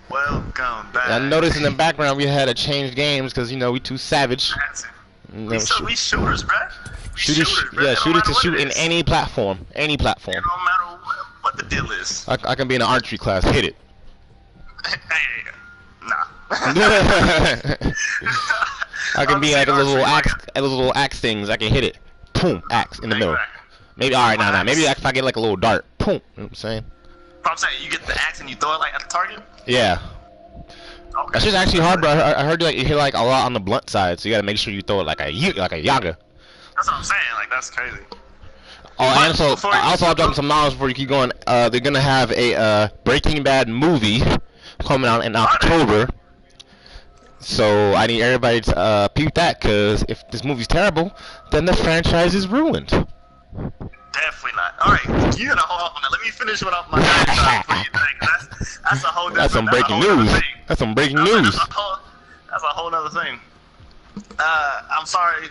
Welcome back. I noticed in the background we had to change games because, you know, we too savage. We shooters, bruh. Shooters, yeah, shooters to shoot in any platform. Any platform. It don't matter what the deal is. I can be in an archery class. Hit it. Hey, nah. I can be like a little axe things. I can hit it. Boom, axe in the middle. Maybe alright, nah. Maybe if I get like a little dart. Boom. You know what I'm saying? I'm saying you get the axe and you throw it like at the target. Yeah. Okay. That's just actually hard, bro. I heard like you hit like a lot on the blunt side, so you gotta make sure you throw it like a yaga. That's what I'm saying. Like that's crazy. Oh, and so I'll drop some knowledge before you keep going. They're gonna have a Breaking Bad movie coming out in October. So I need everybody to peep that, cause if this movie's terrible, then the franchise is ruined. Definitely not. All right, you gotta hold on. Let me finish what my guy before you think. That's a whole. That's some breaking news. That's some breaking news. That's a whole other thing. I'm sorry,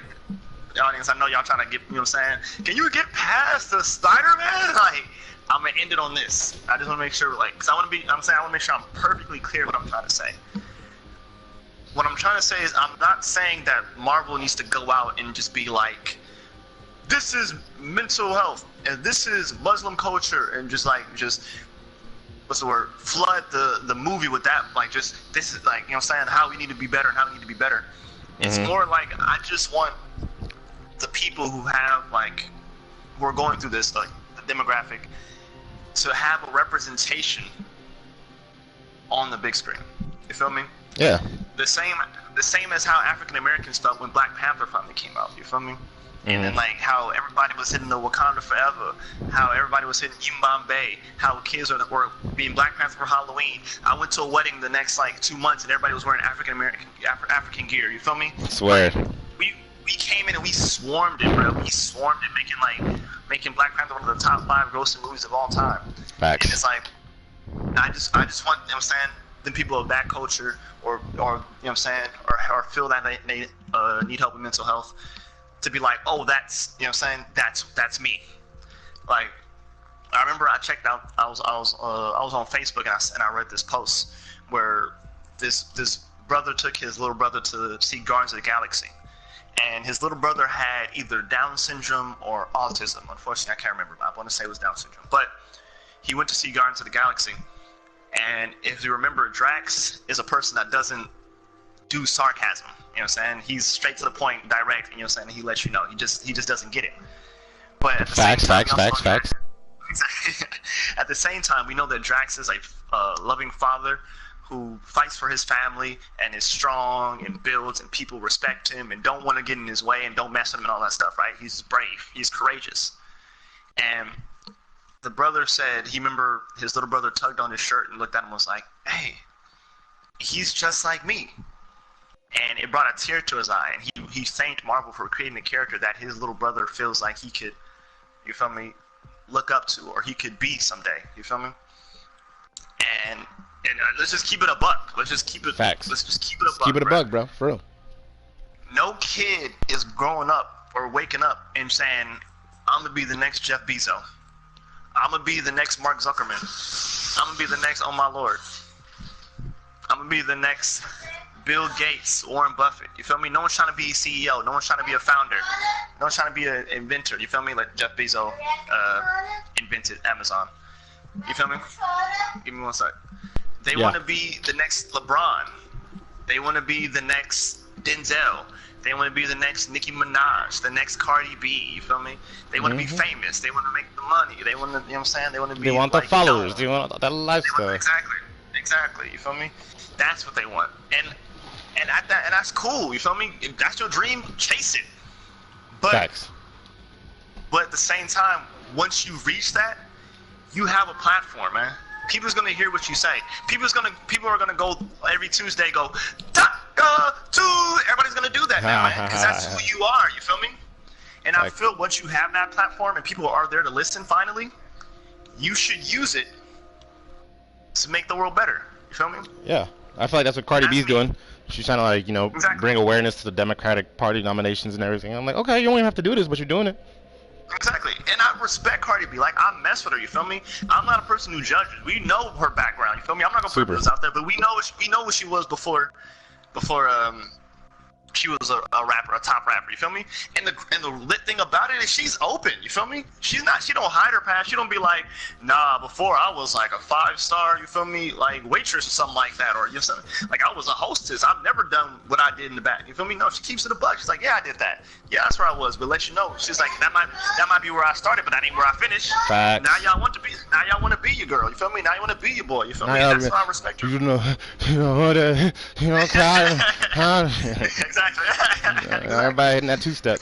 audience. I know y'all trying to get. You know what I'm saying? Can you get past the Spider-Man? Like, I'm gonna end it on this. I just want to make sure, like, cause I want to make sure I'm perfectly clear what I'm trying to say. What I'm trying to say is, I'm not saying that Marvel needs to go out and just be like, this is mental health and this is Muslim culture, and just what's the word, flood the movie with that, like, just this is like, you know what I'm saying, how we need to be better and how we need to be better. It's more like, I just want the people who are going through this, like the demographic, to have a representation on the big screen. You feel me? Yeah. The same as how African Americans felt when Black Panther finally came out. You feel me? And then like how everybody was hitting the Wakanda Forever, how everybody was hitting Mbambe, how kids were being Black Panther for Halloween. I went to a wedding the next like 2 months and everybody was wearing African gear. You feel me? I swear. Like, we came in and we swarmed it, bro. We swarmed it, making Black Panther one of the top 5 grossing movies of all time. Facts. And it's like, I just want, you know what I'm saying, the people of that culture, or you know what I'm saying, or feel that they need help with mental health, to be like, oh, that's, you know what I'm saying, that's me. Like, I remember I checked out, I was on Facebook and I read this post where this brother took his little brother to see Guardians of the Galaxy, and his little brother had either Down syndrome or autism. Unfortunately, I can't remember. I want to say it was Down syndrome, but he went to see Guardians of the Galaxy, and if you remember, Drax is a person that doesn't do sarcasm. You know what I'm saying? He's straight to the point, direct, and you know what I'm saying? He lets you know. He just doesn't get it. But at the same time, facts. At the same time, we know that Drax is a loving father who fights for his family and is strong and builds, and people respect him and don't want to get in his way and don't mess with him and all that stuff, right? He's brave. He's courageous. And the brother said, he remember his little brother tugged on his shirt and looked at him and was like, hey, he's just like me. And it brought a tear to his eye, and he thanked Marvel for creating a character that his little brother feels like he could, you feel me, look up to, or he could be someday. You feel me? And let's just keep it a buck. Let's just keep it. Facts. Let's just keep it a buck. Keep it a buck, bro. For real. No kid is growing up or waking up and saying, I'm gonna be the next Jeff Bezos. I'm gonna be the next Mark Zuckerman. I'm gonna be the next, oh my lord, I'm gonna be the next Bill Gates, Warren Buffett. You feel me? No one's trying to be CEO. No one's trying to be a founder. No one's trying to be an inventor. You feel me? Like Jeff Bezos invented Amazon. You feel me? Give me one sec. They want to be the next LeBron. They want to be the next Denzel. They want to be the next Nicki Minaj, the next Cardi B. You feel me? They want to be famous. They want to make the money. They want to, you know what I'm saying? They want to be. They want the followers. They want that lifestyle. Exactly. You feel me? That's what they want. And that's cool. You feel me? If that's your dream, chase it. But Facts. But at the same time, once you reach that, you have a platform, man. People's gonna hear what you say. People are gonna go every Tuesday. Go, everybody's gonna do that now, man, because that's who you are. You feel me? And I feel once you have that platform and people are there to listen, finally, you should use it to make the world better. You feel me? Yeah, I feel like that's what Cardi B's doing. She's trying to, like, you know, bring awareness to the Democratic Party nominations and everything. I'm like, okay, you don't even have to do this, but you're doing it. Exactly, and I respect Cardi B. Like, I mess with her. You feel me? I'm not a person who judges. We know her background. You feel me? I'm not gonna put this out there, but we know what she was before she was a rapper, a top rapper. You feel me? And the lit thing about it is she's open. You feel me? She don't hide her past. She don't be like, nah, before I was like a 5-star. You feel me? Like waitress or something like that, or you know, like I was a hostess. I've never done what I did in the back. You feel me? No, she keeps it a buck. She's like, yeah, I did that. Yeah, that's where I was. But let you know, she's like, that might be where I started, but that ain't where I finished. Facts. Now y'all want to be your girl. You feel me? Now you want to be your boy. You feel me? That's why I respect you. You know what? Exactly. Everybody hitting that 2-step.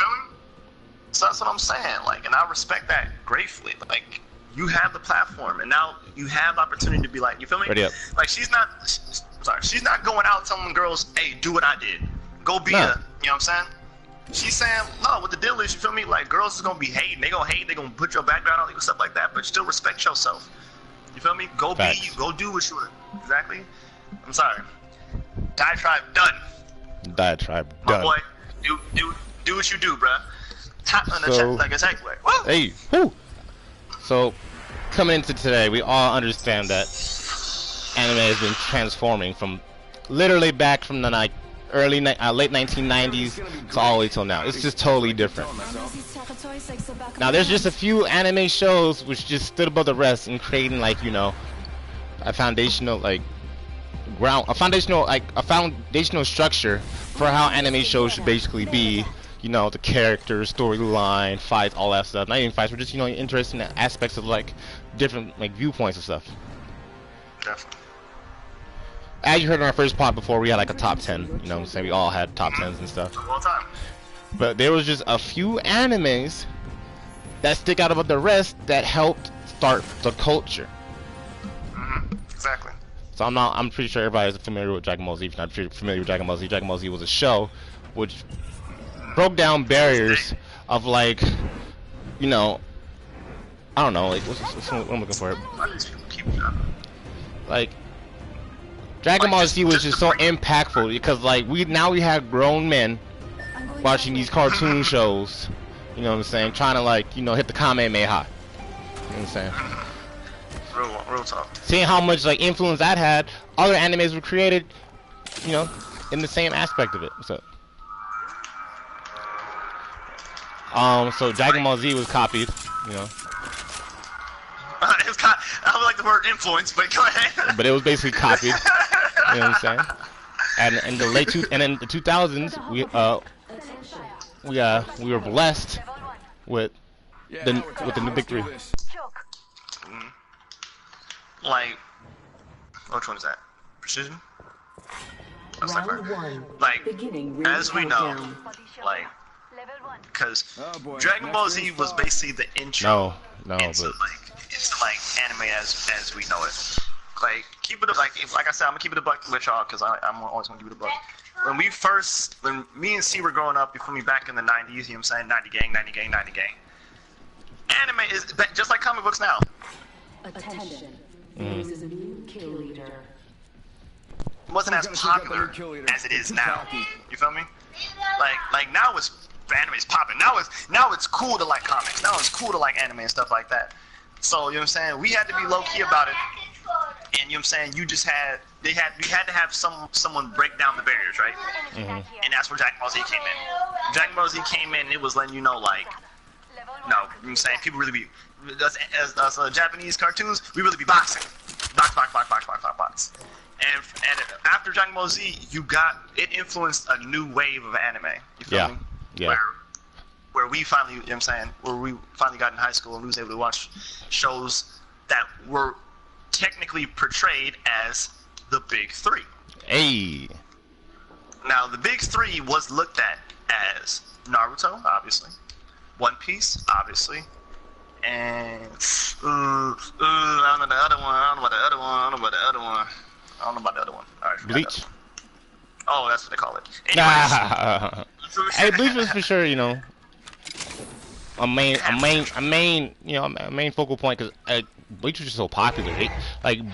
So that's what I'm saying. Like, and I respect that gratefully. Like, you have the platform, and now you have the opportunity to be like, you feel me? Ready up. Like, she's not going out telling girls, hey, do what I did. Go be you know what I'm saying? She's saying, no, what the deal is, you feel me? Like, girls is gonna be hating. They gonna hate. They gonna put your background on you and stuff like that. But still respect yourself. You feel me? Go Facts. Be you. Go do what you want. Exactly. I'm sorry. Diatribe done. Diatribe my done. Boy, do what you do, bruh. Like a segue. Hey, whoo. So, coming into today, we all understand that anime has been transforming from literally back from the late 1990s to all the way till now. It's just totally different. Now, there's just a few anime shows which just stood above the rest in creating, like, you know, a foundational structure for how anime shows should basically be. You know, the characters, storyline, fights, all that stuff. Not even fights, but just, you know, interesting aspects of, like, different, like, viewpoints and stuff. Definitely. As you heard in our first pod before, we had, like, a top 10. You know what I'm saying? We all had top 10s and stuff. All time. But there was just a few animes that stick out above the rest that helped start the culture. Exactly. So I'm pretty sure everybody's familiar with Dragon Ball Z. If you're not familiar with Dragon Ball Z, Dragon Ball Z was a show which broke down barriers of, like, you know, I don't know, like, what I'm looking for. Like, Dragon Ball Z was just so impactful because, like, we have grown men watching these cartoon shows, you know what I'm saying, trying to, like, you know, hit the Kamehameha. You know what I'm saying? Real talk. Seeing how much, like, influence that had, other animes were created, you know, in the same aspect of it. So Dragon Ball Z was copied, you know. I don't like the word influence, but go ahead. But it was basically copied. You know what I'm saying? And in the in the 2000s, we were blessed with the new big three. Like, which one is that? Precision? That's like, as we know, like, because Dragon Ball Z was basically the intro into anime as we know it. Like, keep it like I said, I'm gonna keep it a buck with y'all because I'm always gonna keep it a buck. When me and C were growing up, you feel me, back in the 90s, you know what I'm saying, 90 gang. Anime is just like comic books now. Attention. This is a new kill leader. It wasn't as popular as it is now. You feel me? Like now anime's popping. Now it's cool to like comics. Now it's cool to like anime and stuff like that. So, you know what I'm saying? We had to be low key about it. And you know what I'm saying? We had to have someone break down the barriers, right? And that's where Dragon Ball Z came in. Dragon Ball Z came in and it was letting you know, like, no, you know what I'm saying? People really be, as Japanese cartoons, we really be boxing. Box. And after Dragon Ball Z, it influenced a new wave of anime. You feel me? Yeah. Where we finally, you know what I'm saying, where we finally got in high school and we was able to watch shows that were technically portrayed as the big three. Hey. Now, the big three was looked at as Naruto, obviously, One Piece, obviously, and I don't know the other one. I don't know about the other one. All right, Bleach. Oh, that's what they call it. Anyways, hey, Bleach was for sure, you know, a main focal point because Bleach was just so popular.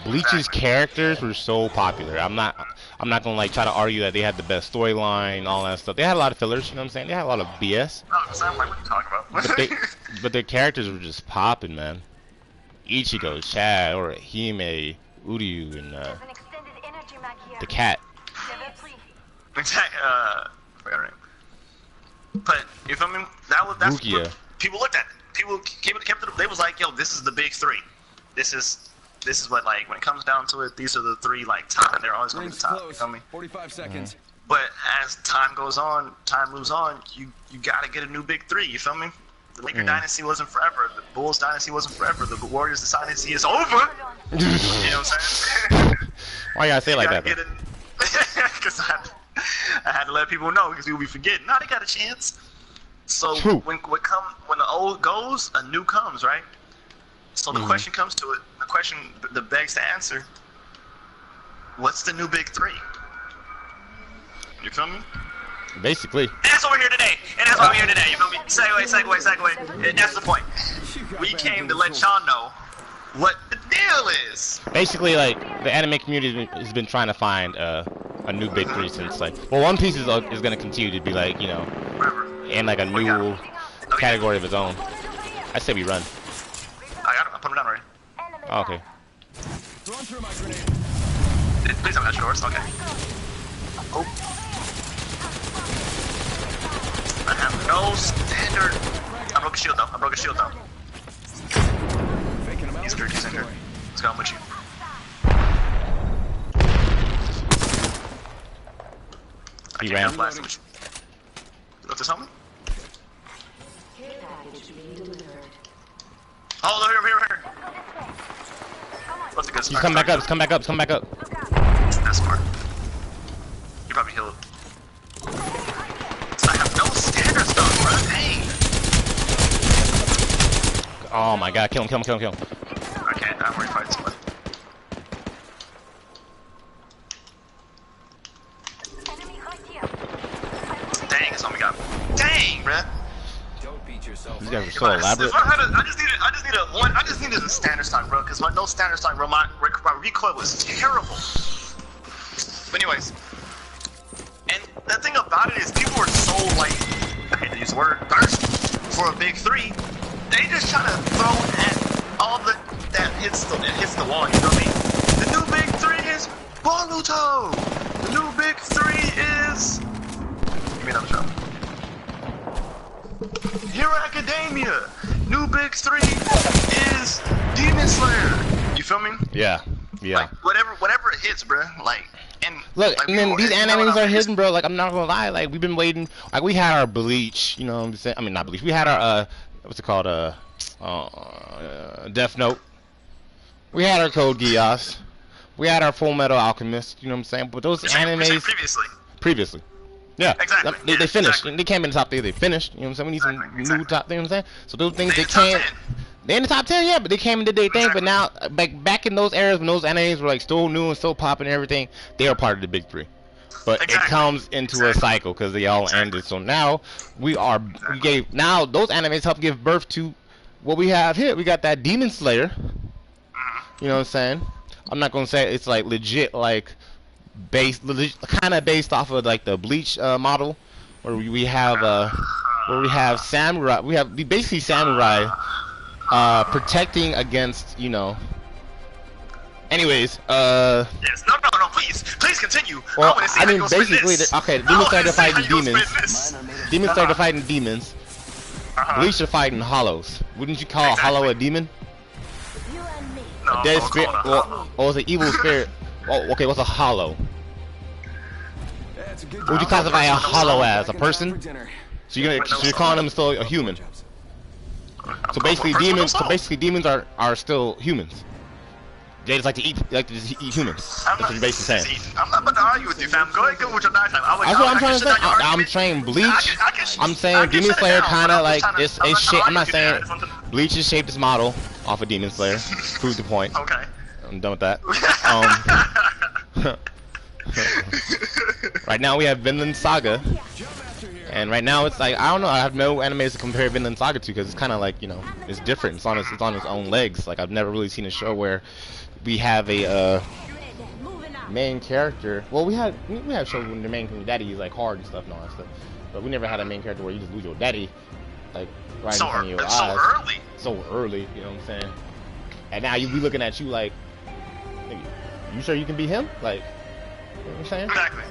Bleach's characters were so popular. I'm not gonna like try to argue that they had the best storyline, all that stuff. They had a lot of fillers, you know what I'm saying? They had a lot of BS. No, what are you talking about? but the characters were just popping, man. Ichigo, Chad, or Hime, Uryu, and the cat. Exactly. Forgot her name. But you feel me? That's Rukia. what people looked at. People kept it. They was like, yo, this is the big three. This is what, like, when it comes down to it, these are the three, like, top. They're always gonna be the top. You feel me? 45 seconds. But as time goes on, time moves on. You gotta get a new big three. You feel me? The Laker dynasty wasn't forever. The Bulls dynasty wasn't forever. The Warriors dynasty is over. You know what I'm saying? Why you gotta say it like that? Because I had to let people know, because people be forgetting. Nah, they got a chance. So when the old goes, a new comes, right? So the question comes to it. The question that begs to answer: what's the new big three? You feel me? Basically. And that's what we're here today. You feel me? Segue. And that's the point. We came to let y'all know what the deal is. Basically, like, the anime community has been trying to find a new big three since, like, well, One Piece is gonna continue to be, like, you know, in like a new category of its own. I say we run. I got him. I put him down already. Oh, okay. Please don't touch yours. Okay. Oh. I have no standard. I broke a shield though. He's injured. Let's go. I'm with you. He ran. Blast him with you. You look this helmet? Oh, here. That's a good start. Come back up. That's smart. You probably heal it. I have no standard stuff, bro. Dang. Oh my god, kill him. I can't. I'm worried fighting somebody. Dang, it's on me, God. Dang, bruh. Don't beat yourself. These guys are so elaborate. I just needed a standard stock, bro, because no standard stock, bro, my recoil was terrible. But anyways, and the thing about it is people are so, like, I hate to use the word, thirsty for a big three. They just try to throw at all that hits the wall, you know what I mean? The new big three is Boruto. The new big three is, give me another shot. Hero Academia. New big three is Demon Slayer. You feel me? Yeah. Like, whatever it hits, bro. Like, and look, like, and then these animes are hidden, bro. Like, I'm not gonna lie. Like, we've been waiting. Like, we had our Bleach. You know what I'm saying? I mean, not Bleach. We had our what's it called? Death Note. We had our Code Geass. We had our Full Metal Alchemist. You know what I'm saying? But those animes previously. Yeah, exactly. They finished. Exactly. They came in the top 3. They finished. You know what I'm saying? We need some new top 3. You know what I'm saying? So those things they came. came. They in the top 10, yeah, but they came and did their thing. But now, back in those eras when those animes were like still new and still popping and everything, they are part of the big three. But it comes into a cycle because they all ended. So now we gave those animes help give birth to what we have here. We got that Demon Slayer. You know what I'm saying? I'm not gonna say it's like legit, like kind of based off of like the Bleach model, where we have samurai. We have basically samurai protecting against, you know. Anyways, yes, no, please continue. Well, I mean, basically, okay, Demon Slayer fighting demons. Demon Slayer fighting demons. Bleach are fighting hollows. Wouldn't you call a hollow a demon? No, A dead spirit, or it's an evil spirit. Oh, okay, what's a hollow? Would you classify a hollow as a person? So you're calling them still a human. So basically, demons are still humans. They just like to eat humans. That's what you're basically saying. I'm not about to argue with you, fam. Go ahead, go with your nighttime. That's what I'm trying to say. I'm saying Bleach. I'm saying Demon Slayer kind of like it's shaped. I'm not saying Bleach is shaped its model off of Demon Slayer. Prove the point. Okay. I'm done with that. Right now we have Vinland Saga, and right now it's like, I don't know. I have no animes to compare Vinland Saga to because it's kind of like, you know, it's different. It's on its own legs. Like, I've never really seen a show where we have a main character. Well, we have shows when the main daddy is like hard and stuff and all that stuff, but we never had a main character where you just lose your daddy like right so, in front of your eyes. So early. So early, you know what I'm saying? And now you be looking at you like, nigga, you sure you can beat him? Like, you know what I'm saying? Exactly.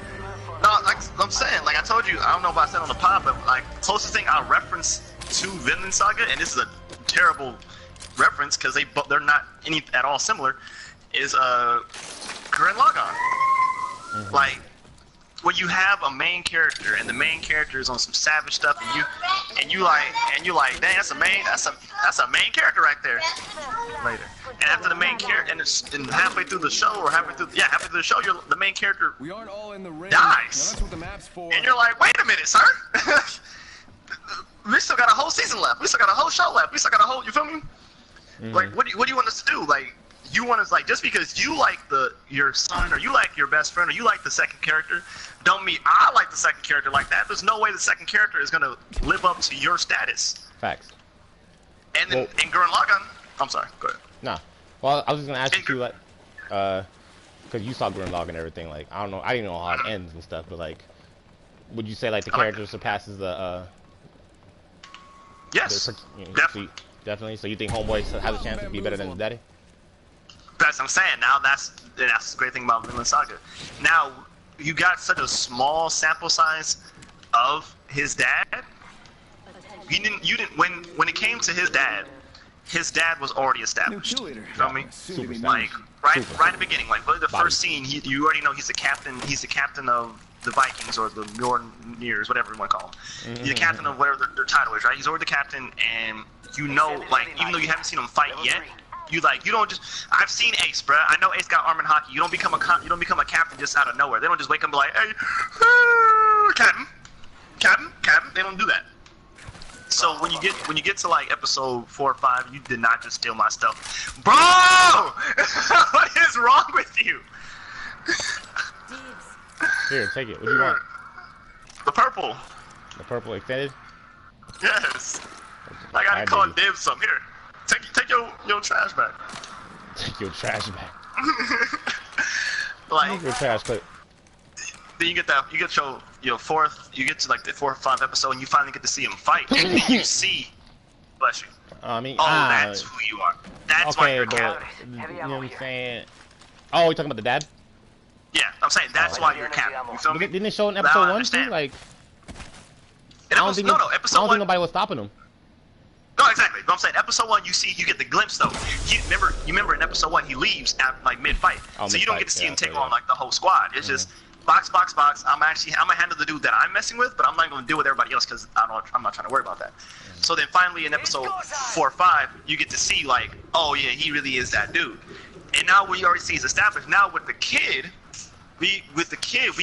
No, like I'm saying, like I told you, I don't know if I said on the pod, but like closest thing I reference to Vinland Saga, and this is a terrible reference because they're not any at all similar, is Gurren Lagann. Like when you have a main character and the main character is on some savage stuff, and you like, dang, that's a main character right there. Later, and after the main character, and halfway through the show, or halfway through the show, the main character We aren't all in the ring. dies, Now that's what the map's for. and you're like, wait a minute, sir. We still got a whole season left. We still got a whole show left. We still got a whole. You feel me? Like, what do you want us to do? Like, you want us like just because you like your son or you like your best friend or you like the second character, don't mean I like the second character like that. There's no way the second character is gonna live up to your status. Facts. And then in Gurren Lagann, I'm sorry. Go ahead. Nah. Well, I was just gonna ask you too, like, because you saw Gurren Lagann and everything. Like, I don't know, I didn't know how it ends and stuff, but like, would you say like the character surpasses the Yes, definitely. Definitely. So you think Homeboy has a chance to be better than his daddy? That's what I'm saying. Now that's the great thing about Vinland Saga. Now you got such a small sample size of his dad. You didn't when it came to his dad was already established. You feel me? Like right at the beginning, like the first scene, you already know he's the captain. He's the captain of the Vikings or the Mjolnirs, whatever you want to call them. He's the captain of whatever their title is, right? He's already the captain, and you know, like even though you haven't seen him fight yet, you don't just. I've seen Ace, bruh. I know Ace got arm in hockey. You don't become a captain just out of nowhere. They don't just wake up and be like, hey, captain. They don't do that. So when you get to like episode 4 or 5, you did not just steal my stuff, bro. What is wrong with you? Here, take it. What do you want? The purple. The purple extended? Yes. I gotta call dibs some. Here, take your trash back. Take your trash back. Like your trash clip. Then you get your fourth. You get to like the 4th or 5th episode, and you finally get to see him fight. And you see, bless you. I mean, that's who you are. That's why you're captain. You know what I'm saying? Oh, you talking about the dad? Yeah, I'm saying that's why you're captain. You feel me? Didn't they show in episode 1 too? Like, I don't think nobody was stopping him. No, exactly. But I'm saying episode 1, you get the glimpse though. You remember in episode 1 he leaves at like mid-fight, so you don't get to see him take on like the whole squad. It's just box. I'm gonna handle the dude that I'm messing with, but I'm not gonna deal with everybody else because I'm not trying to worry about that. So then finally in episode 4 or 5, you get to see like, oh yeah, he really is that dude. And now we already see he's established. Now with the kid, we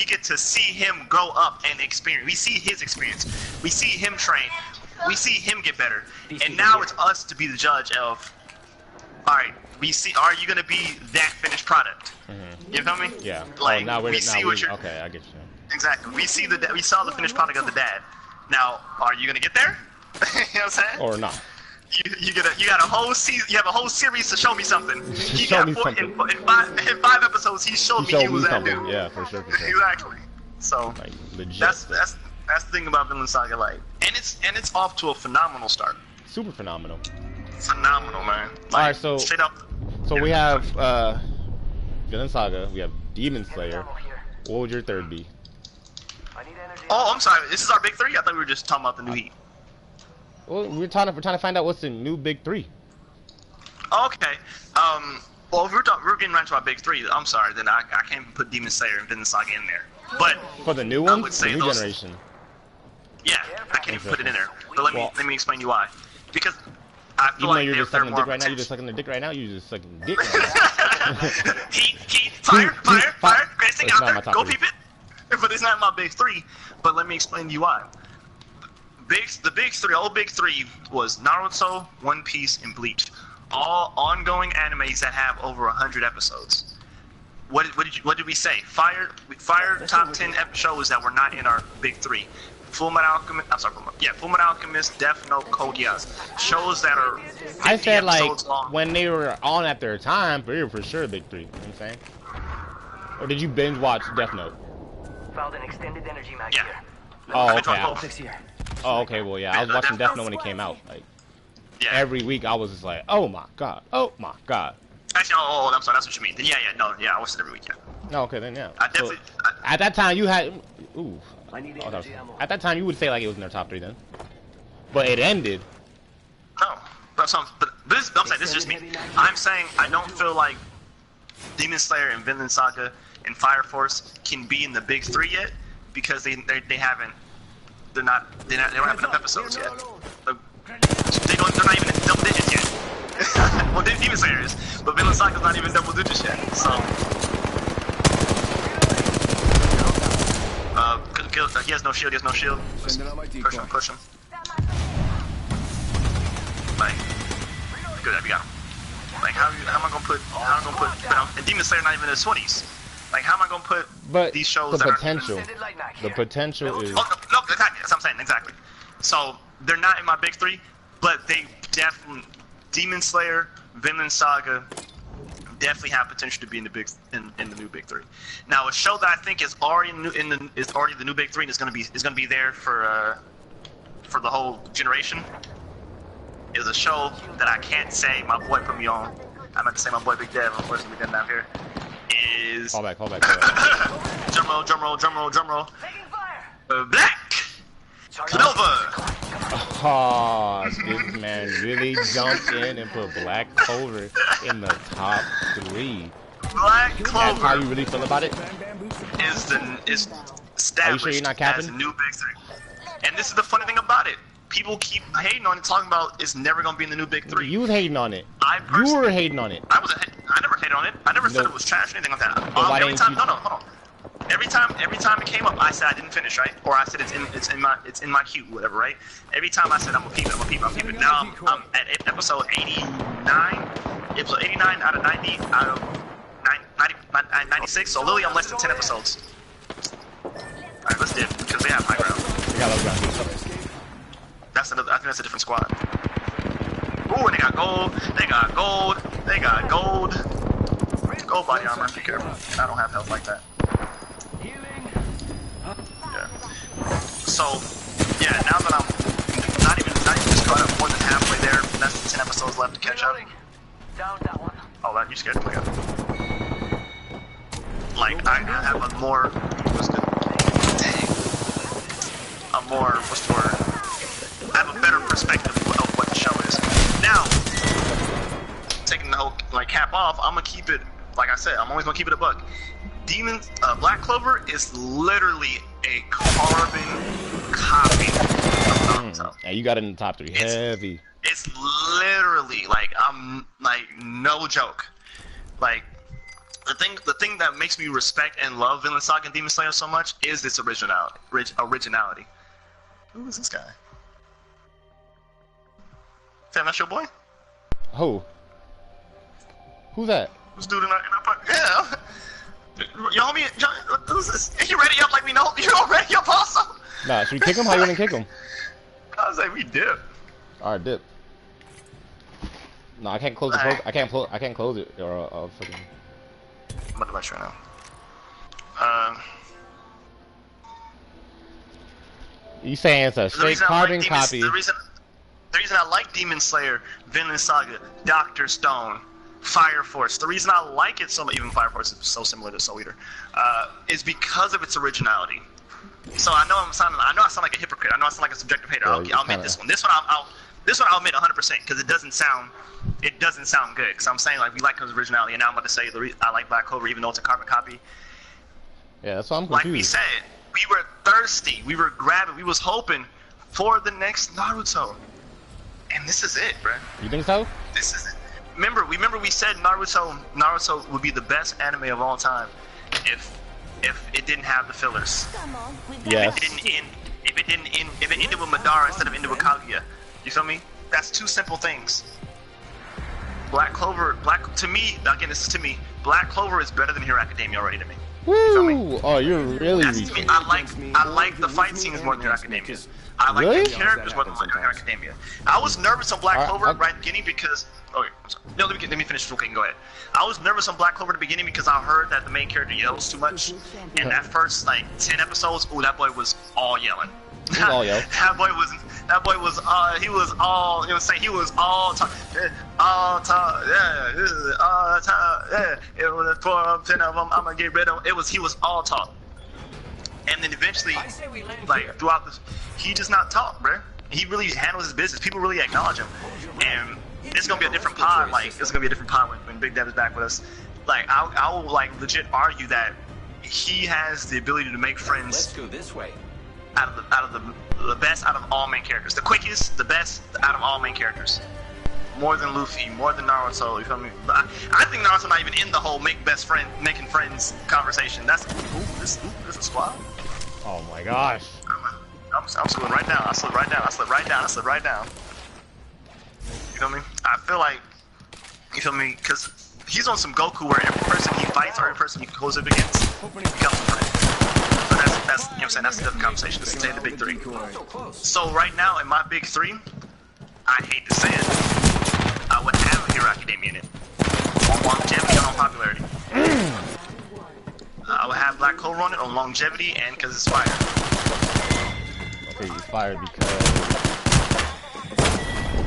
get to see him grow up and experience. We see his experience. We see him train. We see him get better. And now it's us to be the judge of, all right, are you going to be that finished product? You feel me? Yeah. Like, now we see what you're... Okay, I get you. Exactly. We saw the finished product of the dad. Now, are you going to get there? You know what I'm saying? Or not. You got a whole season. You have a whole series to show me something. In 5 episodes, he showed me he was that dude. Yeah, for sure. Exactly. So like, legit. that's the thing about Vinland Saga, like, and it's off to a phenomenal start. Super phenomenal. Phenomenal, man. Like, all right, so straight up. So we have Vinland Saga. We have Demon Slayer. What would your third be? Oh, I'm sorry. This is our big 3. I thought we were just talking about the new heat. Well, we're trying to find out what's the new big 3. Okay. Well, if we're getting right to our big 3, I'm sorry. Then I can't even put Demon Slayer and Vinland Saga in there. But for the new one, the new generation. Yeah, I can't even put it in there. But let me explain you why. Because I feel like you're just sucking the dick right now. You're just sucking the dick right now. You're just sucking the dick. Heat, fire. Greatest thing out there. Go peep it. But it's not my big 3. But let me explain to you why. The big 3, old big 3 was Naruto, One Piece, and Bleach. All ongoing animes that have over 100 episodes. What did we say? Fire top 10 shows that were not in our big 3. Full Metal Alchemist, Death Note, Code Geass. Shows that are 50 I said episodes like long. when they were on at their time, but you're for sure big 3. You know what I'm saying? Or did you binge watch Death Note? Found an extended energy mag Yeah. here. Oh, okay. Oh, okay. Well, yeah, I was watching Death Note when it came out. Like Yeah. every week, I was just like, oh my god, oh my god. Actually, oh, I'm sorry. That's what you mean. Then I watched it every week. Yeah. No, okay, then yeah. I definitely. So, at that time, you had. Ooh. I need Oh, energy ammo. at that time, you would say like it was in their top 3 then. But it ended. No, but this. I'm saying this is just me. I'm saying I don't feel like Demon Slayer and Vinland Saga and Fire Force can be in the big 3 yet because they haven't. They don't have enough episodes yet. They're not even in double digits yet. Well, Demon Slayer is, but Vinland Saga's not even double digits yet. So, he has no shield. He has no shield. Just push him. Like, good, we got him. Like, how am I gonna put? And Demon Slayer not even in his 20s. Like, how am I gonna put these shows the that potential. The potential is. Oh, no, exactly. That's what I'm saying. Exactly. So they're not in my big 3, but they definitely Demon Slayer, Vinland Saga definitely have potential to be in the in the new big 3. Now, a show that I think is already the new big 3 and is gonna be there for the whole generation is a show that I can't say my boy put me on. I meant to say my boy Big Dev. Unfortunately, we didn't have here. Is Call back. drum roll. Black Clover. Oh, this man really jumped in and put Black Clover in the top 3. Black That's how Clover you really feel about it? is established you're not capping? as a new big 3. And this is the funny thing about it. People keep hating on it, talking about it's never gonna be in the new big 3. You was hating on it. You were hating on it. I never hated on it. I never said it was trash or anything like that. why Every didn't time, you- hold on. Every time it came up, I said I didn't finish, right? Or I said it's in my queue, whatever, right? Every time I said I'm gonna peep it. Now I'm at episode 89. Episode 89 out of 90 out of 96. So literally I'm less than 10 episodes. All right, let's dip because they have high ground. They got low ground. That's another. I think that's a different squad. Ooh, and they got gold. Gold body armor. Be careful. I don't have health like that. Yeah. So, yeah. Now that I'm not even just caught up, more than halfway there. Less than 10 episodes left to catch up. Oh, that you scared me. Like I have a more. What's the word? I have a better perspective of what the show is. Now, taking the whole cap off, I'm gonna keep it. Like I said, I'm always gonna keep it a buck. Black Clover is literally a carbon copy of Naruto. Yeah, you got it in the top 3. Heavy. It's literally no joke. Like the thing that makes me respect and love Vinland Saga and Demon Slayer so much is this originality. Who is this guy? Fam, that's your boy? Who? Who's that? This dude in our part? Yeah. Yo, homie, who's this? You ready up like we know? You already up also? Nah, should we kick him? How you gonna kick him? I was like, we dip. Alright, dip. No, I can't close it. I can't close it, or I'll fucking. I'm about to rush right now. You saying it's a straight carbon copy? The reason I like Demon Slayer, Vinland Saga, Dr. Stone, Fire Force, the reason I like it so much, even Fire Force is so similar to Soul Eater, is because of its originality. So I know I sound like a hypocrite. I know I sound like a subjective hater. I'll admit this one. This one I'll admit 100% because it doesn't sound good. Because I'm saying we like his originality, and now I'm about to say I like Black Clover even though it's a carbon copy. Yeah, that's why I'm confused. Like we said, we were thirsty. We were grabbing. We was hoping for the next Naruto, and this is it, bro. You think so? This is it. Remember we said Naruto would be the best anime of all time if it didn't have the fillers. Yes. If it ended with Madara instead of ended with Kaguya. You feel me? That's two simple things. Black Clover, to me, again, this is to me, Black Clover is better than Hero Academia already to me. Woo! Oh, you're really reaching. I like the fight scenes more than Hero Academia. I like the characters more than Hero Academia. I was nervous on Black Clover right at the beginning because. Okay, I'm sorry. No, let me finish. Okay, go ahead. I was nervous on Black Clover at the beginning because I heard that the main character yells too much. And that first 10 episodes, ooh, that boy was all yelling. all yo. That boy was he was all, you know what I'm saying, he was all talk, yeah, yeah, it was 4 10 of them, I'm gonna get rid of them. He was all talk. And then eventually, like, throughout this, he just not talk, bruh. He really handles his business. People really acknowledge him. And it's gonna be a different pod, like, it's gonna be a different pod when Big Dev is back with us. Like, I will, like, legit argue that he has the ability to make friends. Let's go this way. Out of the best out of all main characters, the quickest, the best out of all main characters, more than Luffy, more than Naruto. You feel me? But I think Naruto not even in the whole making friends conversation. That's this is squad. Oh my gosh! I'm slipping right down. I slid right down. I slid right down. I slid right down. You feel me? I feel like, you feel me? Because he's on some Goku where every person he fights or every person he goes up against becomes a friend. That's, you know what I'm saying, that's a different conversation. Let's say the big three. So right now in my big three, I hate to say it, I would have Hero Academia in it. On longevity and on popularity. I would have Black Clover on it on longevity and because it's fire. Okay, it's fire because...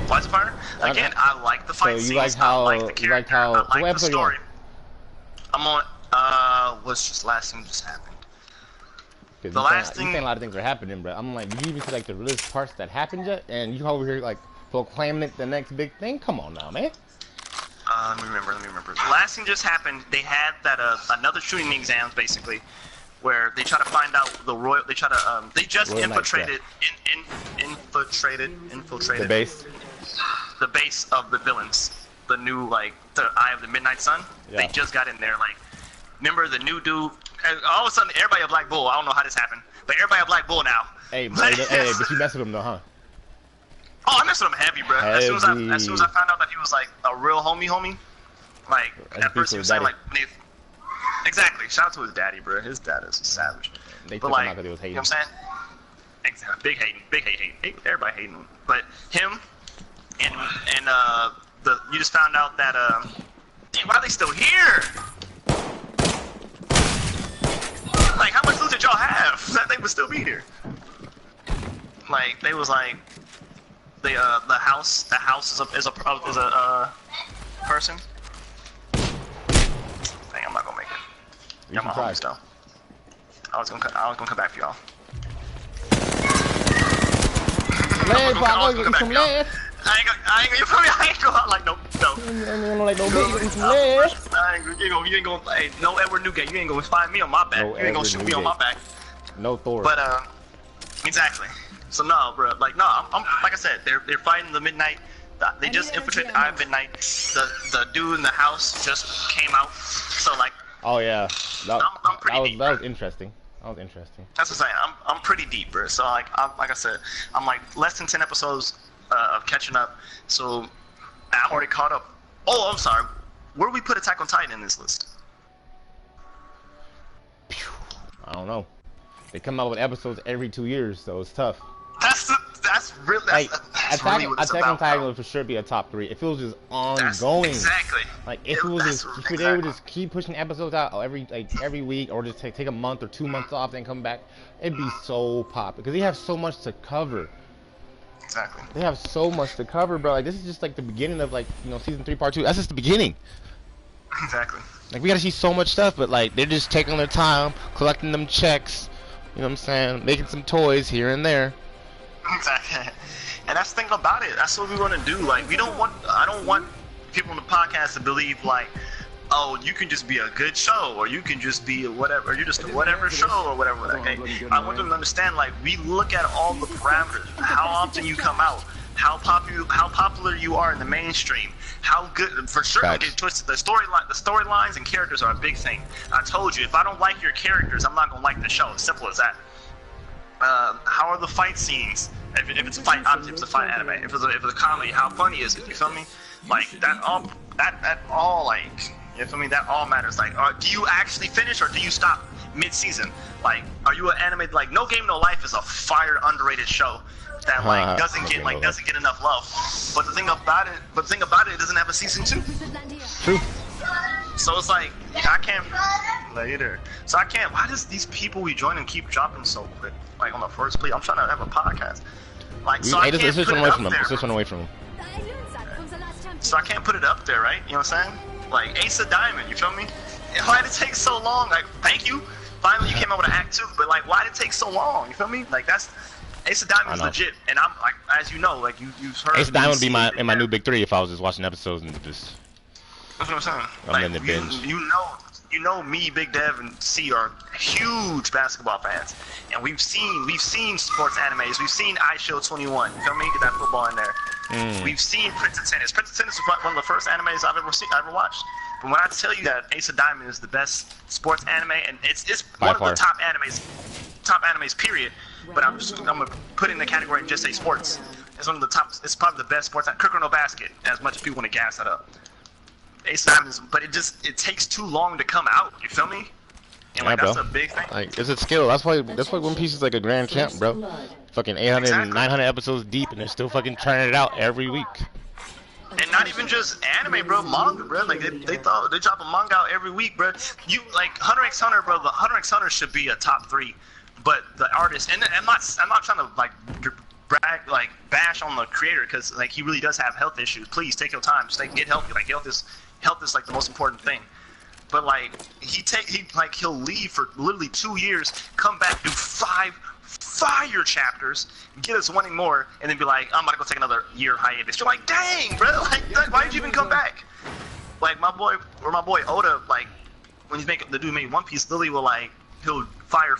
Why is it fire? Again, I like the fight scenes, like how, I like the character, I like the story. I'm on, what's just last thing just happened? The last thing, you saying a lot of things are happening, bro. I'm like, did you even see like the realest parts that happened yet? And you over here like proclaiming it the next big thing? Come on now, man. Let me remember. The last thing just happened. They had that another shooting exams basically, where they try to find out the royal. They try to they just Royal infiltrated the base. The base of the villains. The new like the Eye of the Midnight Sun. Yeah. They just got in there. Like, remember the new dude? And all of a sudden, everybody a Black Bull. I don't know how this happened, but everybody a Black Bull now. Hey, but you messed with him though, huh? Oh, I messed with him heavy, bro. As soon as I found out that he was like a real homie, like at first he was saying like, exactly. Shout out to his daddy, bro. His dad is a savage. They but took like, him out 'cause he was hating. You know what I'm saying? Exactly. Big hate. Everybody hating him, but him and you just found out that damn, why are they still here? Like, how much loot did y'all have that they would still be here? Like, they was like, the house is a person. Dang, I'm not gonna make it. Got my homies though. I was gonna come back for y'all. Lead, bro, I'm gonna get some lead. I ain't gonna, I ain't gonna, like, no. Like, no, some lead. You ain't gonna, hey, no Edward Newgate, you ain't gonna find me on my back. No you ain't gonna shoot me on my back. No Thor. But, exactly. So no, bro, like, no, I'm like I said, they're fighting the Midnight. They just infiltrated the Eye of Midnight. The dude in the house just came out. So like. Oh yeah, I'm pretty deep, that was interesting. That was interesting. That's what I'm saying. I'm pretty deep, bro. So like I said, I'm like less than 10 episodes of catching up. So I'm already caught up. Oh, I'm sorry. Where do we put Attack on Titan in this list? I don't know. They come out with episodes every 2 years, so it's tough. That's really Attack on Titan would for sure be a top 3. If it was just ongoing. Exactly. Like if it was just, if they would just keep pushing episodes out every week, or just take a month or 2 months off, then come back, it'd be so pop because they have so much to cover. Exactly. They have so much to cover, bro. Like this is just like the beginning of like season 3 part 2. That's just the beginning. Exactly. Like we gotta see so much stuff, but like they're just taking their time, collecting them checks. You know what I'm saying? Making some toys here and there. Exactly. And that's the thing about it. That's what we want to do. Like I don't want people on the podcast to believe like, oh, you can just be a good show, or you can just be whatever, or you're just a whatever show, or whatever. Okay? I want them to understand, like, we look at all the parameters, how often you come out, how popular you are in the mainstream, how good, for sure, don't get twisted. The storylines and characters are a big thing. I told you, if I don't like your characters, I'm not gonna like the show. As simple as that. How are the fight scenes? If it's a fight, obviously, if it's a fight anime. If it's a comedy, how funny is it? You feel me? Like that all like. You feel me? That all matters. Like, do you actually finish or do you stop mid-season? Like, are you an anime? Like, No Game No Life is a fire underrated show that like doesn't get enough love. But the thing about it, it doesn't have a season 2. True. So it's like I can't. later. So I can't. Why does these people we join and keep dropping so quick? Like on the first play, I'm trying to have a podcast. Like so, I can't put it up there. Let's switch one away from him. So I can't put it up there, right? You know what I'm saying? Like Ace of Diamond, you feel me? And why did it take so long? Like, thank you. Finally, you came out with an act 2, but like, why did it take so long? You feel me? Like that's Ace of Diamond is legit, and I'm like, as you know, like you've heard. Ace of Diamond would be my new big 3 if I was just watching episodes and just. That's what I'm saying. I'm like, in the binge. You know, me, Big Dev, and C are huge basketball fans, and we've seen sports animes. We've seen iShow 21. You feel me? Get that football in there. We've seen Prince of Tennis. Prince of Tennis was one of the first animes I've ever watched. But when I tell you that Ace of Diamond is the best sports anime, and it's one of the top animes, period. But I'm gonna put it in the category and just say sports. It's one of the top. It's probably the best sports. Cricket or no basket, as much as people want to gas that up. Ace of Diamonds, but it takes too long to come out. You feel me? And like that's a big thing. Like it's a skill. That's why One Piece is like a grand champ, bro. Fucking 800, 900 episodes deep, and they're still fucking churning it out every week. And not even just anime, bro. Manga, bro. Like they drop a manga out every week, bro. You like Hunter x Hunter, bro. The Hunter x Hunter should be a top 3, but the artist, and I'm not trying to like brag, like bash on the creator, because like he really does have health issues. Please take your time, just get healthy. Like health is like the most important thing. But like he'll leave for literally 2 years, come back, do 5 fire chapters, get us wanting more, and then be like, I'm about to go take another year hiatus. You're like, dang, bro, like why did you even come back? Like my boy Oda, like when he's making the dude made One Piece, literally will like he'll fire,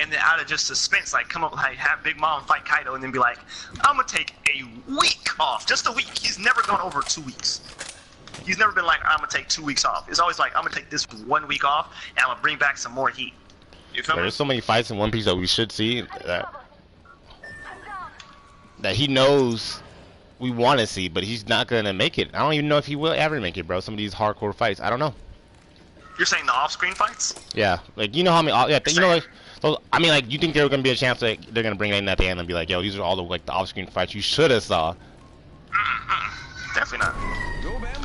and then out of just suspense, like come up like have Big Mom fight Kaido, and then be like, I'm gonna take a week off, just a week. He's never gone over 2 weeks. He's never been like, I'm gonna take 2 weeks off. It's always like, I'm gonna take this 1 week off, and I'm gonna bring back some more heat. You feel me? There's so many fights in One Piece that we should see that he knows we want to see, but he's not gonna make it. I don't even know if he will ever make it, bro. Some of these hardcore fights, I don't know. You're saying the off-screen fights? Yeah, like you know how many? Yeah, you know, like so, I mean, like you think there's gonna be a chance that they're gonna bring it in at the end and be like, yo, these are all the like the off-screen fights you should have saw. Definitely not.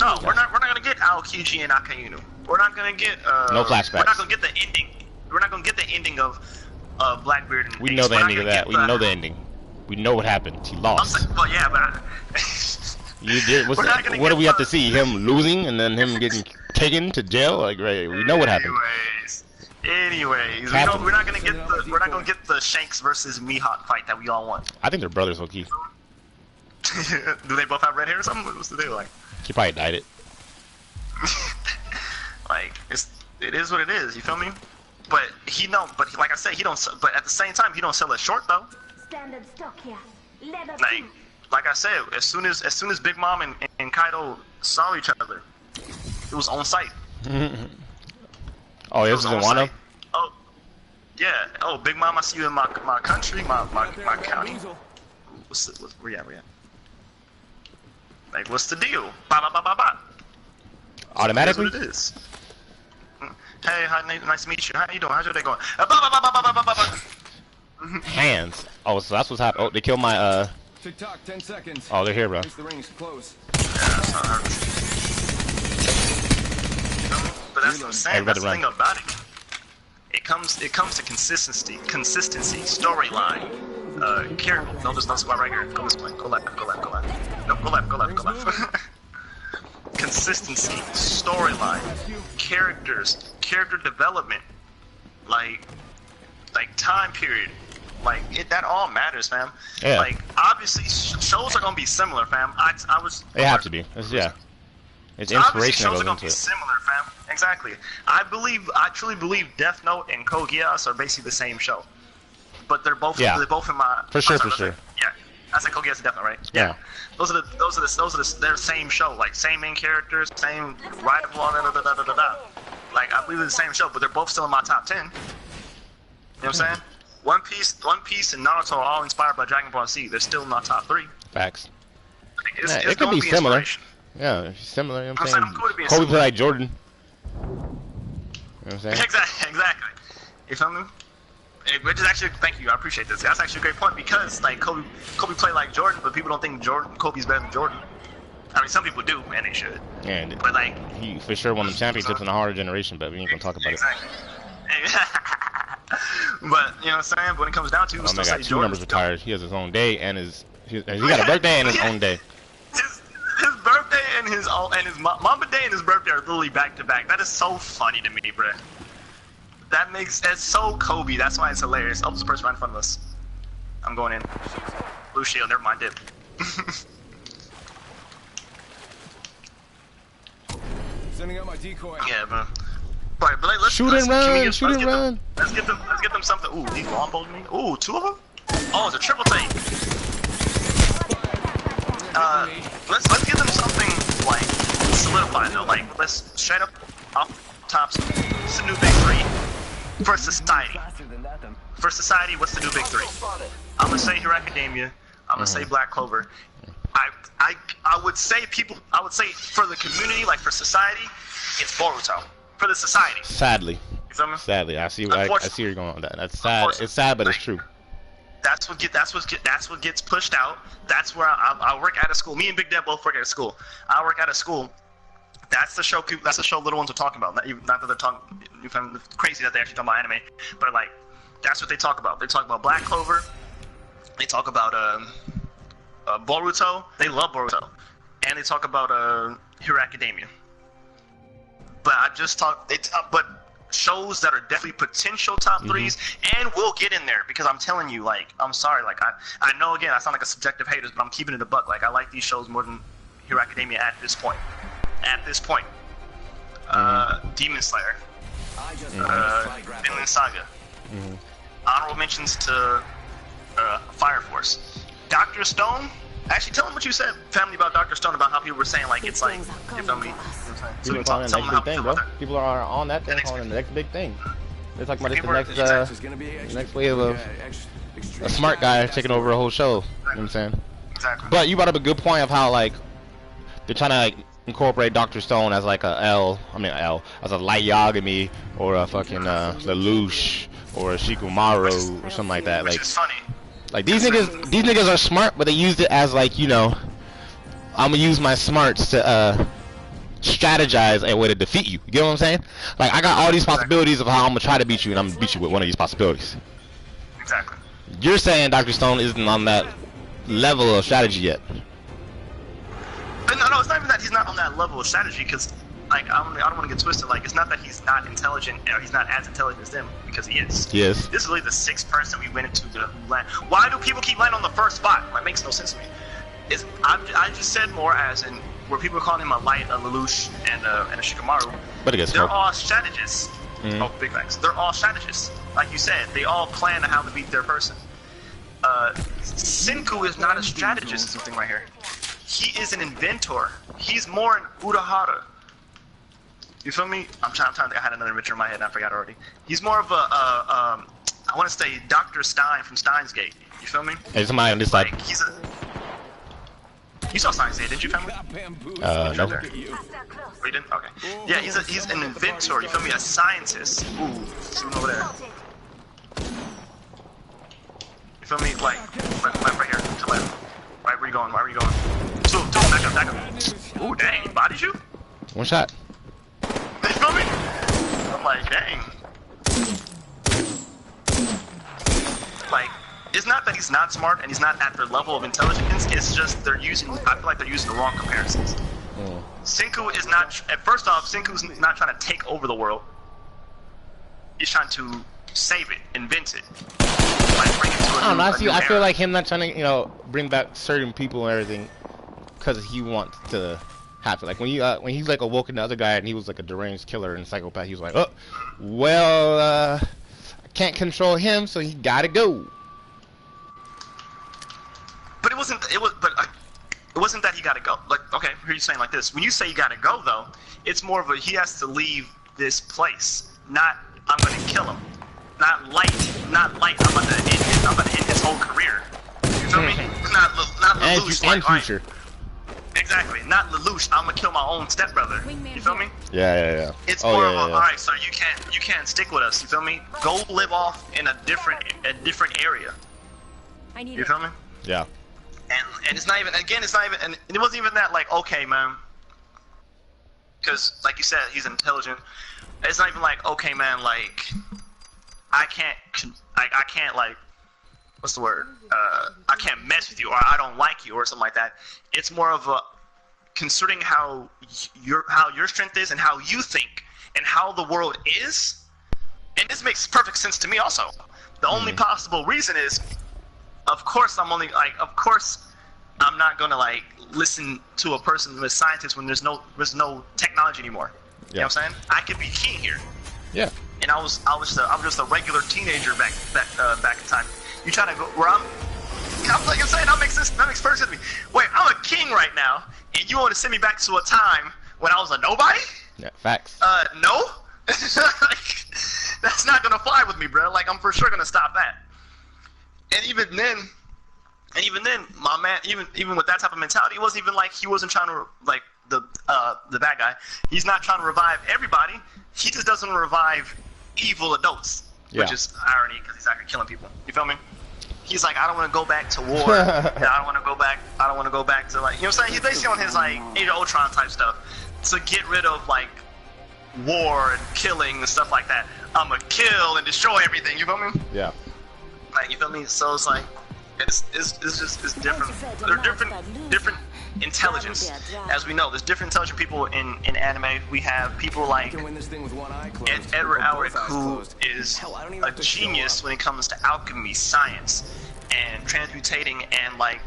No, we're not gonna get Aokiji and Akainu. We're not gonna get no flashbacks. We're not gonna get the ending. We're not gonna get the ending of Blackbeard and we know the ending of that. We know the ending. We know what happened. He lost. Well, yeah, but you did. What do we have to see? Him losing and then him getting taken to jail? Like, right? We know what happened. Anyways, we're not gonna get the Shanks versus Mihawk fight that we all want. I think they're brothers, okay. Do they both have red hair or something? What's the deal like? He probably dyed it. Like it is what it is. You feel me? But like I said, he don't. But at the same time, he don't sell it short though. Standard stock here. Like I said, as soon as Big Mom and Kaido saw each other, it was on site. Oh, this is in Wano? Oh, yeah. Oh, Big Mom, I see you in my country, my county. Where you at? Like, what's the deal? Ba. Automatically? That's what it is. Hey, hi, nice to meet you. How you doing? How's your day going? Hands. Oh, so that's what's happening. Oh, they killed my Tick-tock, 10 seconds. Oh, they're here, bro. The ring's close. Yeah, that's not hard. But that's what I'm saying. That's the thing about it. It comes to consistency, storyline, character. No, there's no spot right here. Go this way. Go left. No, go left. Consistency, storyline, characters, character development, like time period, like that all matters, fam. Yeah. Like obviously shows are gonna be similar, fam. They have to be. It's inspiration that goes into it. Similar, fam. Exactly. I truly believe Death Note and Code Geass are basically the same show, but they're both in my. For sure. Yeah, I said Code Geass and Death Note, right? Yeah. Those are the same show, like same main characters, same rival, Like I believe they're the same show, but they're both still in my top 10. You know what I'm saying? One Piece and Naruto are all inspired by Dragon Ball Z. They're still in my top 3. Facts. Like, it could be similar. Yeah, similar. You know what I'm saying? Kobe played like Jordan. You know what I'm saying? Exactly. You feel me? Which is actually, thank you, I appreciate this. That's actually a great point because like Kobe played like Jordan, but people don't think Kobe's better than Jordan. I mean, some people do, and they should. And but like, he for sure won the championships in the harder generation, but we ain't gonna talk about exactly. But you know what I'm saying? But when it comes down to it, my got 2 numbers retired. He has his own day and he got a birthday and his own day. His birthday and his Mamba Day and his birthday are literally back to back. That is so funny to me, bro. It's so Kobe. That's why it's hilarious. Oh, this person right in front of us. I'm going in. Blue shield. Never mind. Dip. Sending out my decoy. Yeah, man. Right, but like, let's shoot and run. Let's get them something. Ooh, these longbows me. Ooh, 2 of them. Oh, it's a triple take. Let's give them something like solidified though. Like, let's straight up off tops. What's the new big 3 for society? For society, what's the new big 3? I'm gonna say Hero Academia. I'm gonna say Black Clover. I would say for the community, like for society, it's Boruto. For the society. Sadly. You feel me? Sadly, I see where you're going with that. That's sad. It's sad, but it's true. That's what gets pushed out. That's where I work at a school. Me and Big Dad both work at a school. I work at a school. That's the show. That's the show little ones are talking about. Not that they're talking. You find it crazy that they actually talk about anime, but like that's what they talk about. They talk about Black Clover. They talk about Boruto. They love Boruto, and they talk about Hero Academia. But I just talk. But shows that are definitely potential top 3s, and we'll get in there because I'm telling you, like, I'm sorry, like I know again I sound like a subjective hater, but I'm keeping it a buck. Like I like these shows more than Hero Academia at this point. Demon Slayer, Vinland Saga. Honorable mentions to Fire Force, Dr. Stone. Actually, tell them what you said, family, about Dr. Stone, about how people were saying, like, it's like, you feel me? People are calling it the next big thing, bro. People are on that thing, calling it the next big thing. They're talking about it's the next wave of a smart guy taking over a whole show. You know what I'm saying? Exactly. But you brought up a good point of how, like, they're trying to, like, incorporate Dr. Stone as, like, as a Light Yagami, or a fucking, Lelouch, or a Shikamaru, or something like that. Which like, is funny. Like these niggas are smart, but they used it as like, you know, I'm gonna use my smarts to strategize a way to defeat you. You get what I'm saying? Like I got all these possibilities of how I'm gonna try to beat you, and I'm gonna beat you with one of these possibilities. Exactly. You're saying Dr. Stone isn't on that level of strategy yet. But no, it's not even that he's not on that level of strategy, because like I don't want to get twisted. Like it's not that he's not intelligent, or he's not as intelligent as them, because he is. Yes. This is really the 6th person we went into the land. Why do people keep landing on the first spot? That makes no sense to me. I just said more as in where people are calling him a Light, a Lelouch, and a Shikamaru. But they're all strategists. Oh, big facts. They're all strategists. Like you said, they all plan on how to beat their person. Senku is not a strategist. Something right here. He is an inventor. He's more an Urahara. You feel me? I'm trying to think. I had another picture in my head and I forgot already. He's more of a, I want to say Dr. Stein from Steins Gate. You feel me? Hey, somebody on this side. Like, you saw Steins Gate, didn't you, family? No. Oh, you didn't? Okay. Yeah, he's an inventor. You feel me? A scientist. Ooh, soon over there. You feel me? Like, right here. To left. Right where you going? Where are you going? Two, back up. Ooh, dang, he bodied you? One shot. You feel me? I'm like, dang. Like, it's not that he's not smart and he's not at their level of intelligence, it's just I feel like they're using the wrong comparisons. Senku is not, first off, Senku's not trying to take over the world. He's trying to save it, invent it. Like, bring it to a new I feel like him not trying to, you know, bring back certain people and everything because he wants to happen. Like when he's like awoken the other guy and he was like a deranged killer and psychopath, he was like, oh, well, I can't control him, so he gotta go. But it wasn't that he gotta go. Like, okay, here you saying like this. When you say you gotta go though, it's more of a he has to leave this place. Not I'm gonna kill him. Not light. I'm gonna end his whole career. You feel me? Not Lelouch. And future. Exactly, not Lelouch. I'm gonna kill my own stepbrother. You feel me? Yeah. It's more of a, alright, so you can't stick with us. You feel me? Go live off in a different area. You feel me? Yeah. And it's not even, again, it's not even, and it wasn't even that, like, okay, man, because, like you said, he's intelligent. It's not even like, okay, man, like, I can't, like, what's the word? I can't mess with you, or I don't like you, or something like that. It's more of a, considering how your strength is and how you think and how the world is, and this makes perfect sense to me also. The only possible reason is, of course I'm not gonna like listen to a person who is scientist when there's no technology anymore. You know what I'm saying? I could be king here. Yeah. And I was just a regular teenager back in time. You trying to go where I'm like I'm saying that makes sense. That makes perfect sense to me. Wait, I'm a king right now, and you want to send me back to a time when I was a nobody? Yeah, facts. No. Like, that's not gonna fly with me, bro. Like, I'm for sure gonna stop that. And even then, my man, even with that type of mentality, it wasn't even like he wasn't trying to, like, the bad guy. He's not trying to revive everybody. He just doesn't revive evil adults, which is irony because he's actually killing people. You feel me? He's like, I don't want to go back to war. I don't want to go back. I don't want to go back to, like, you know what I'm saying? He's basically on his, like, Age of Ultron type stuff to get rid of, like, war and killing and stuff like that. I'm gonna kill and destroy everything. You feel me? Yeah. Like, you feel me? So it's like, it's different. There are different intelligence, as we know. There's different intelligent people in anime. We have people like Edward Elric, who is a genius when it comes to alchemy, science, and transmutating, and like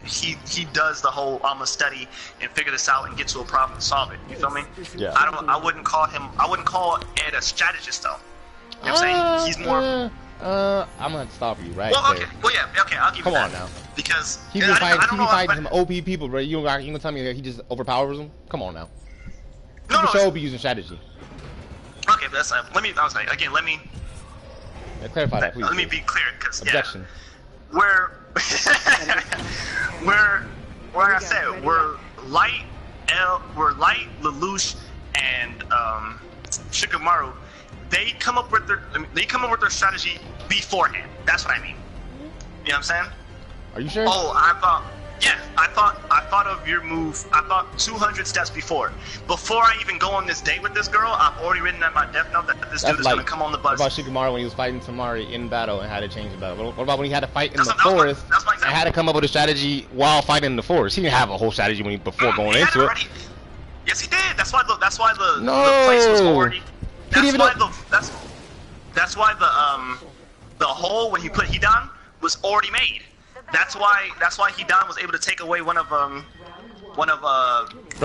he does the whole I'ma study and figure this out and get to a problem and solve it. You feel me? Yeah. I wouldn't call Ed a strategist though. You know what I'm saying? He's more. I'm gonna stop you right well, okay. there. Well, yeah, okay, I'll give you that. Come on now. Because He be fighting some OP people, bro. You gonna tell me that he just overpowers them? Come on now. No, should be using strategy. Okay, but that's let me. I was like, again, let me clarify that, please. Let me be clear, because objection. We're like I said, we're light, Lelouch, and Shikamaru. They come up with their strategy beforehand. That's what I mean. You know what I'm saying? Are you sure? Oh, I thought of your move. I thought 200 steps before I even go on this date with this girl. I've already written at my death note that this dude is gonna come on the bus. What about Shikamaru when he was fighting Tamari in battle and had to change the battle? What about when he had to fight in the forest and had to come up with a strategy while fighting in the forest? He didn't have a whole strategy before going into it. Yes, he did. That's why the place was already. That's why the hole when he put Hidan was already made. That's why Hidan was able to take away one of Bro,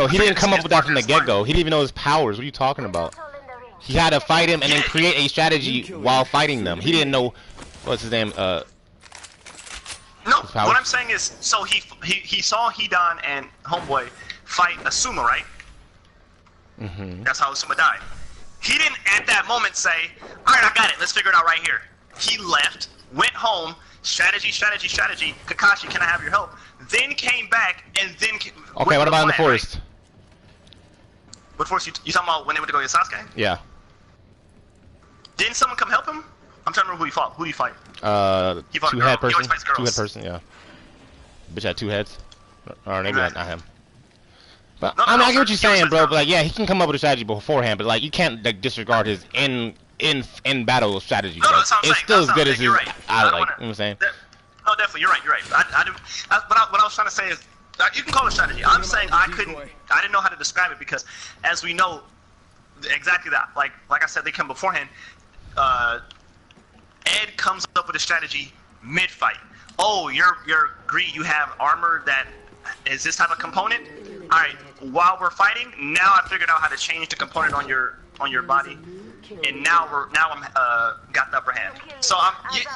he didn't come up with that from the get-go. He didn't even know his powers. What are you talking about? He had to fight him and then create a strategy while fighting them. He didn't know what's his name. No, what I'm saying is, so he saw Hidan and Homeboy fight Asuma, right? Mm-hmm. That's how Asuma died. He didn't at that moment say, alright, I got it, let's figure it out right here. He left, went home, strategy, Kakashi, can I have your help? Then came back, and then... Okay, what about in the forest? Right? What forest? You talking about when they went to go get Sasuke? Yeah. Didn't someone come help him? I'm trying to remember who he fought. Who did he fight? He fought two-head person. He always fights girls. Two-head person, yeah. Bitch had two heads. Or maybe not him. But I mean, I get what you're saying, bro. But like, yeah, he can come up with a strategy beforehand. But like, you can't like disregard his in battle strategy. No, that's what I'm it's saying. still as good as his right. out. Like, you know what I'm saying? No, definitely, you're right. What I was trying to say is, you can call it strategy. I'm saying I didn't know how to describe it because, as we know, exactly that. Like I said, they come beforehand. Ed comes up with a strategy mid-fight. Oh, you're greedy. You have armor that is this type of component. All right. While we're fighting, now I figured out how to change the component on your body, and now I'm got the upper hand. So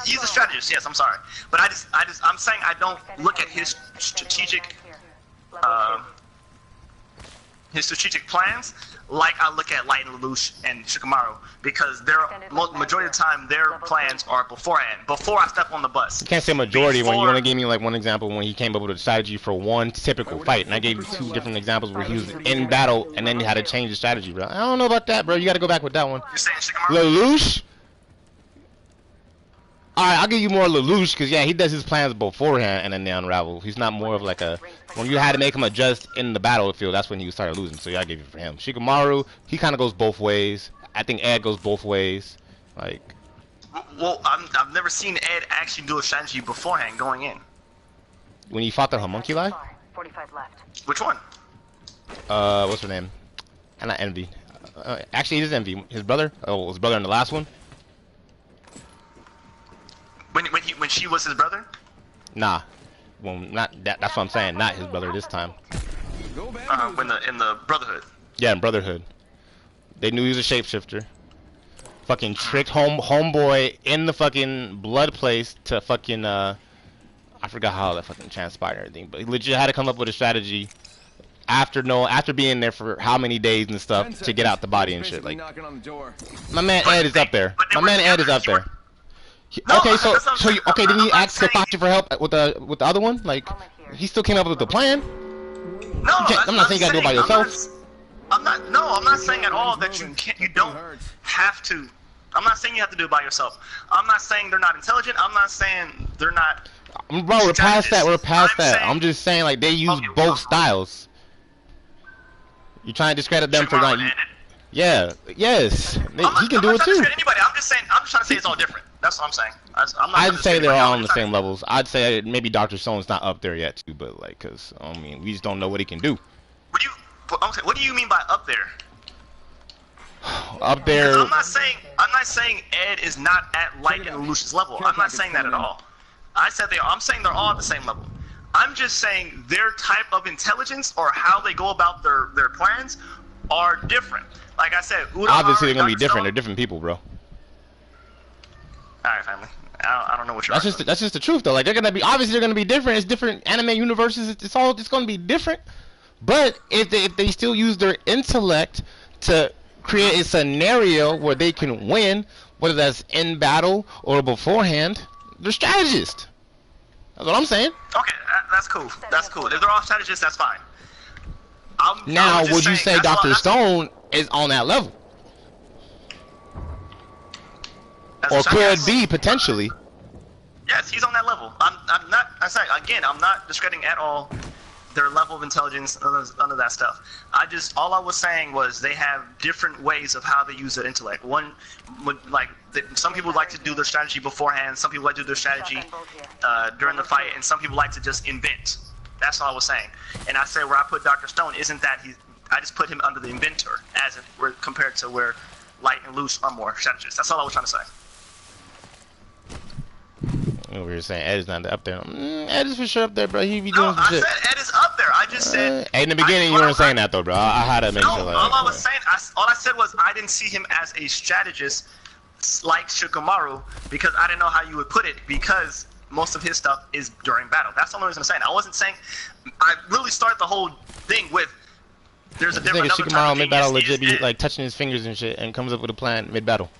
he's a strategist. Yes, I'm sorry, but I'm saying I don't look at his strategic plans like I look at Light and Lelouch and Shikamaru, because majority of the time their plans are beforehand, before I step on the bus. You can't say majority when you only gave me like one example when he came up with a strategy for one typical fight, and I gave you two different examples where he was in battle and then he had to change the strategy, bro. I don't know about that, bro. You got to go back with that one. You're saying Shikamaru? Lelouch? Alright, I'll give you more Lelouch, because yeah, he does his plans beforehand and then they unravel. He's not more of like a... When you had to make him adjust in the battlefield, that's when he started losing, so yeah, I give you for him. Shikamaru, he kind of goes both ways. I think Ed goes both ways. Like... Well, I've never seen Ed actually do a strategy beforehand going in. When he fought the homunculi? 45 left. Which one? What's her name? Not Envy. Actually, it is Envy. His brother? Oh, his brother in the last one? When she was his brother? Nah. Well, not that. That's what I'm saying. Not his brother this time. In the Brotherhood. Yeah, in Brotherhood. They knew he was a shapeshifter. Fucking tricked homeboy in the fucking blood place to fucking I forgot how that fucking transpired and everything, but he legit had to come up with a strategy after being there for how many days and stuff to get out the body and shit. Like, my man Ed is up there. My man Ed is up there. Okay, so okay, didn't he ask Kapachi for help with the other one? Like, he still came up with the plan. No, I'm not saying you gotta do it by yourself. I'm not saying at all that you don't have to. I'm not saying you have to do it by yourself. I'm not saying they're not intelligent. I'm not saying they're not. Bro, we're past that. We're past that. I'm just saying, like, they use both styles. You're trying to discredit them for not. Yeah. Yes. He can do it too. Anybody. I'm just trying to say it's all different. That's what I'm saying. I'd say they're all on the same levels. I'd say maybe Dr. Stone's not up there yet too, but like, cause I mean, we just don't know what he can do. What do you mean by up there? Up there. I'm not saying Ed is not at Light and Lucius level. I'm not saying that at all. I'm saying they're all at the same level. I'm just saying their type of intelligence or how they go about their plans are different. Like I said, obviously they're gonna be different. They're different people, bro. Alright, family. I don't know what you're. That's just the truth, though. Like, they're gonna be different. It's different anime universes. It's gonna be different. But if they still use their intellect to create a scenario where they can win, whether that's in battle or beforehand, they're strategists. That's what I'm saying. Okay, that's cool. That's cool. If they're all strategists, that's fine. Now, would you say Dr. Stone is on that level? Or could be potentially. Yes, he's on that level. I'm not. I'm not discrediting at all their level of intelligence, none of that stuff. All I was saying was they have different ways of how they use their intellect. One would some people like to do their strategy beforehand. Some people like to do their strategy during the fight, and some people like to just invent. That's all I was saying. And I said where I put Dr. Stone isn't that I just put him under the inventor, as if we're compared to where Light and Loose are more strategists. That's all I was trying to say. We were saying Ed is not up there. Ed is for sure up there, bro. He be doing some shit. I said Ed is up there. I just said. In the beginning, you weren't saying that though, bro. I had to make sure. All I said was I didn't see him as a strategist like Shikamaru because I didn't know how you would put it because most of his stuff is during battle. That's the only reason I'm saying. I wasn't saying. I really started the whole thing with. There's a different. Shikamaru mid battle legit be like touching his fingers and shit and comes up with a plan mid battle.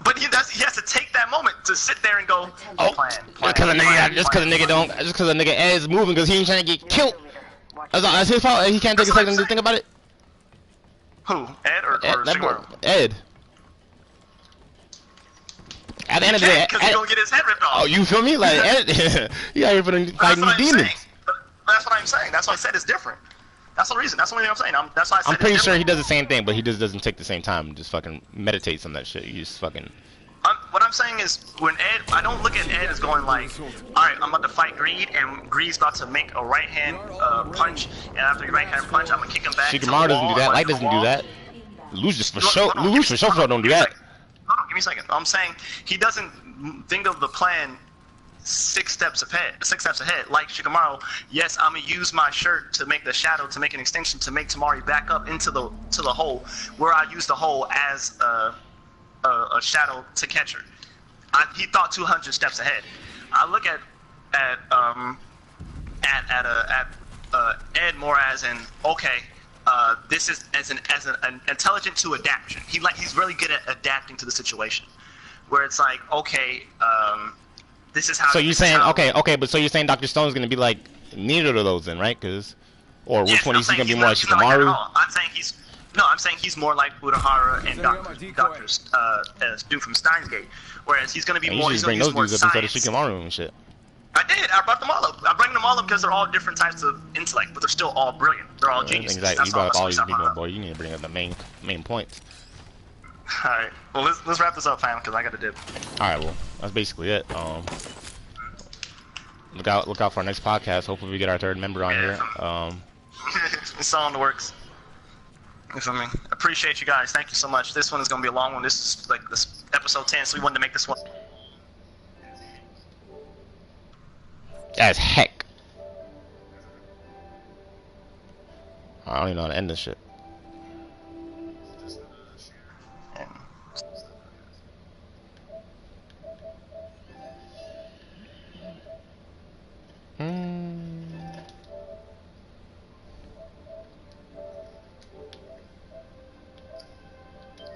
But he has to take that moment to sit there and go, plan. Just cause a nigga Ed is moving because he ain't trying to get killed. That's his fault. He can't take a second to think about it. Who? Ed or Shikamaru? Ed. At the end of the day, because he's gonna get his head ripped off. Oh, you feel me? Like Ed, he out here for fighting demons. That's what I'm saying. That's why I said it's different. That's the reason. That's the only thing I'm saying. That's why I said I'm pretty sure he does the same thing, but he just doesn't take the same time. Just fucking meditates on that shit. You just fucking. What I'm saying is, when Ed, I don't look at Ed as going like, all right, I'm about to fight Greed, and Greed's about to make a right hand punch, and after the right hand punch, I'm gonna kick him back. Shikamaru doesn't do that. Light doesn't do that. Lucius for sure. Lucius for sure don't do that. Give me a second. I'm saying he doesn't think of the plan 6 steps ahead, like Shikamaru. Yes, I'm gonna use my shirt to make the shadow, to make an extension, to make Tamari back up into the hole, where I use the hole as a shadow to catch her. He thought 200 steps ahead. I look at Ed more as an this is as an intelligent to adaptation. He's really good at adapting to the situation, where it's like this is how. So you're saying but so you're saying Dr. Stone's gonna be like neither of those then, right? Or which one is he gonna be more like Shikamaru? I'm saying No, I'm saying he's more like Urahara and Doctor dude from Steins Gate, whereas he's gonna be And more. You He's just bring gonna those use dudes more up instead of science. Shikamaru and shit. I did. I brought them all up. I bring them all up because they're all different types of intellect, but they're still all brilliant. They're all geniuses. Exactly. You brought up all these people, boy. boy. You need to bring up the main points. All right. Well, let's wrap this up, fam, because I got to dip. All right. Well, that's basically it. Look out for our next podcast. Hopefully, we get our third member on here. It's all in the works. You feel me? Appreciate you guys. Thank you so much. This one is gonna be a long one. This is like this episode 10, so we wanted to make this one. As heck. I don't even know how to end this shit.